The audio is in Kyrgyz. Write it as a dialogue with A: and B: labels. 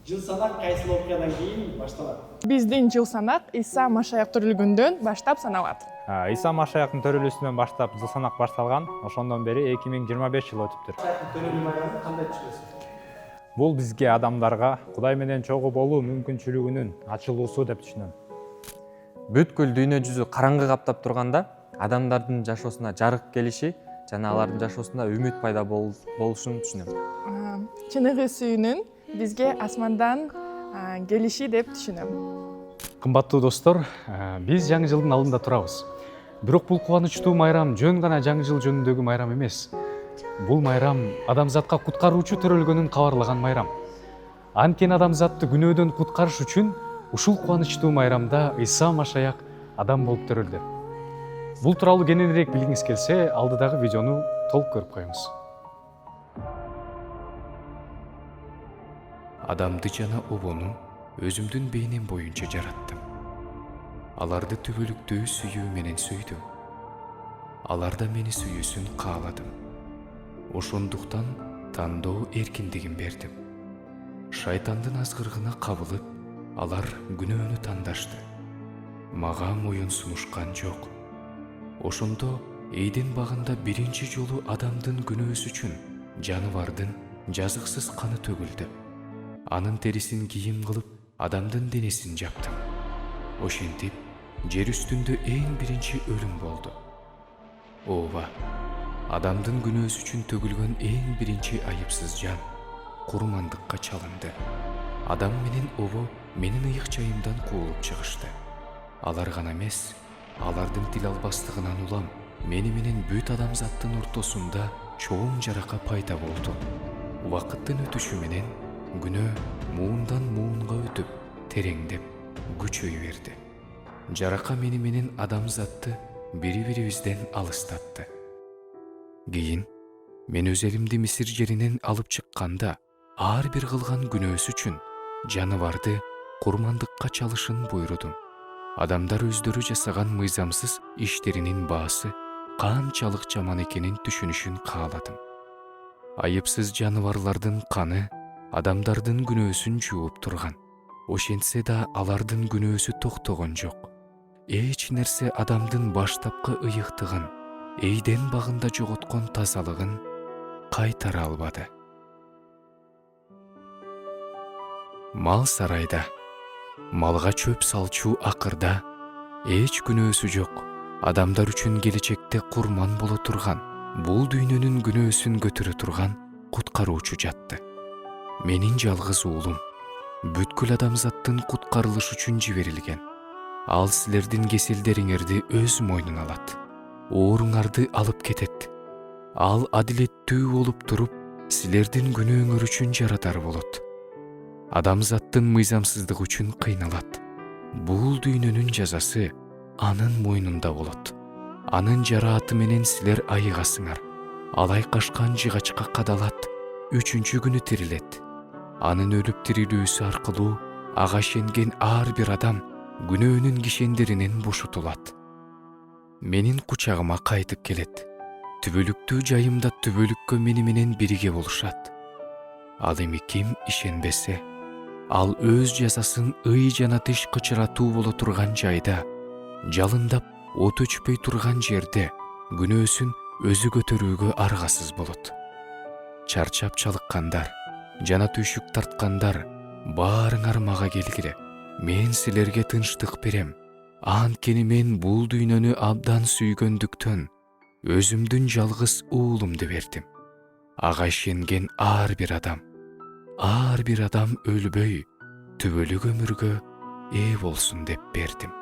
A: Жыл санак кайсыл окуядан кийин башталат?
B: Биздин жыл санак Иса Машаяк төрөлгөндөн баштап саналат.
C: Иса Машаяктын төрөлүүсүнөн баштап жыл санак башталган. Ошондон бери 2025 жыл өтүптүр.
A: Машаяктын төрөлүү майрамын кандай түшүнөсүз?
C: Бул бизге адамдарга Кудай менен чогуу болуу мүмкүнчүлүгүнүн ачылуусу деп түшүнөм.
D: Бүткүл дүйнө жүзү караңгы каптап турганда адамдардын жашоосуна жарык келиши жана алардын жашоосунда үмүт пайда болушун түшүнөм.
B: Чыныгы сүйүүнүн бизге асмандан келиши деп түшүнөм.
E: Кымбаттуу достор, биз жаңы жылдын алдында турабыз. Бирок бул кубанычтуу майрам жөн гана жаңы жыл жөнүндөгү майрам эмес. Бул майрам адамзатка куткаруучу төрөлгөнүн кабарлаган майрам. Анткени адамзатты күнөөдөн куткарыш үчүн ушул кубанычтуу майрамда Иса Машаяк адам болуп төрөлдү. Бул тууралуу кененирээк билгиңиз келсе, алдыдагы видеону толук көрүп коюңуз.
F: Адамды жана обону өзүмдүн бейнем боюнча жараттым. Аларды түбөлүктүү сүйүү менен сүйдүм. Аларда мени сүйүүсүн кааладым. Ошондуктан тандоо эркиндигин бердим. Шайтандын азгырыгына кабылып, алар күнөөнү тандашты. Мага моюн сунушкан жок. Ошондо Эден багында биринчи жолу адамдын күнөөсү үчүн жаныбардын жазыксыз каны төгүлдү. Анын терисин кийим кылып, адамдын денесин жаптым. Ошентип, жер үстүндө эң биринчи өлүм болду. Ооба, адамдын күнөөсү үчүн төгүлгөн эң биринчи айыпсыз жан курмандыкка чалынды. Адам менен обо менин ыйык жайымдан куулуп чыгышты. Алар гана эмес, алардын тил албастыгынан улам мени менен бүт адамзаттын ортосунда чоң жарака пайда болду. Убакыттын өтүшү менен күнөө муундан муунга өтүп, тереңдеп, күчөй берди. Жарака мени менен адамзатты бири-бирибизден алыстатты. Кийин мен өз элимди Мисир жеринен алып чыкканда, ар бир кылган күнөөсү үчүн жаныбарды курмандыкка чалышын буйрудум. Адамдар өздөрү жасаган мыйзамсыз иштеринин баасы канчалык жаман экенин түшүнүшүн кааладым. Айыпсыз жаныбарлардын каны адамдардын күнөөсүн жууп турган. Ошентсе да алардын күнөөсү токтогон жок. Эч нерсе адамдын баштапкы ыйыктыгын, Эйден багында жоготкон тазалыгын кайтара албады. Мал сарайда, малга чөп салчу акырда, эч күнөөсү жок. Адамдар үчүн келечекте курман боло турган, бул дүйнөнүн күнөөсүн көтөрө турган куткаруучу жатты. Менин жалгыз уулум бүткүл адамзаттын куткарылышы үчүн жиберилген. Ал силердин кеселдериңерди өз мойнуна алат. Ооруңарды алып кетет. Ал адилеттүү болуп туруп, силердин күнөөңөр үчүн жарадар болот. Адамзаттын мыйзамсыздыгы үчүн кыйналат. Бул дүйнөнүн жазасы анын мойнунда болот. Анын жарааты менен силер айыгасыңар. Ал айкашкан жыгачка кадалат, үчүнчү күнү тирилет. Анын өлүп тирилүүсү аркылуу ага ишенген ар бир адам күнөөнүн кишендеринен бошотулат. Менин кучагыма кайтып келет. Түбөлүктүү жайымда түбөлүккө мени менен бирге болушат. Ал эми ким ишенбесе, ал өз жазасын ый жана тиш кычыратуу боло турган жайда, жалындап от өчпөй турган жерде күнөөсүн өзү көтөрүүгө аргасыз болот. Чарчап чалыккандар, жана түйшүк тарткандар, баарыңар мага келгиле. Мен силерге тынчтык берем. Анткени мен бул дүйнөнү абдан сүйгөндүктөн өзүмдүн жалгыз уулумду бердим. Ага ишенген ар бир адам өлбөй, түбөлүк өмүргө ээ болсун деп бердим.